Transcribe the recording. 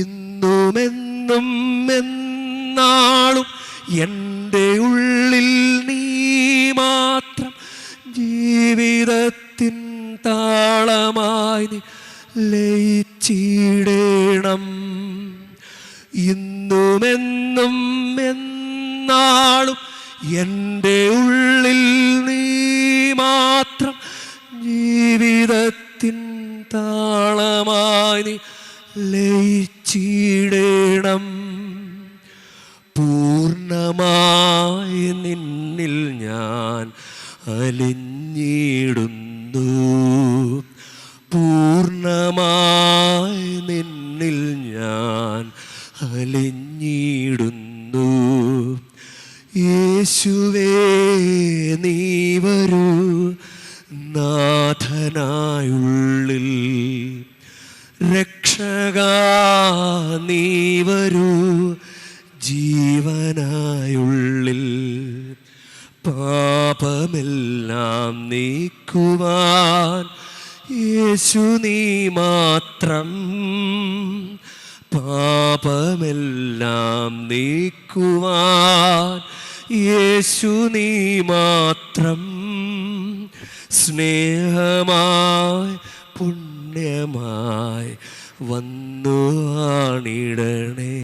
ഇന്നുമെന്നും എന്നാളും എൻ്റെ ഉള്ളിൽ നീ മാത്രം, ജീവിതത്തിൻ താളമായി നീ ലയിച്ചിടണം. ഇന്നുമെന്നും എന്നാളും എൻ്റെ ഉള്ളിൽ നീ മാത്രം, ജീവിതത്തിൻ താളമായി നീ ലയിച്ചിടണം. പൂർണ്ണമായി നിന്നിൽ ഞാൻ അലിഞ്ഞിടുന്നു, പൂർണ്ണമായി നിന്നിൽ ഞാൻ അലിഞ്ഞിടുന്നു. യേശുവേ നീ വരൂ നാഥനായുള്ളിൽ, രക്ഷകാ നീ വരൂ ജീവനായുള്ളിൽ. പാപമെല്ലാം നീക്കുവാൻ യേശു നീ മാത്രം, പാപമെല്ലാം നീക്കുവാൻ യേശു നീ മാത്രം. സ്നേഹമായി പുണ്യമായി വന്നു ആണിടണേ.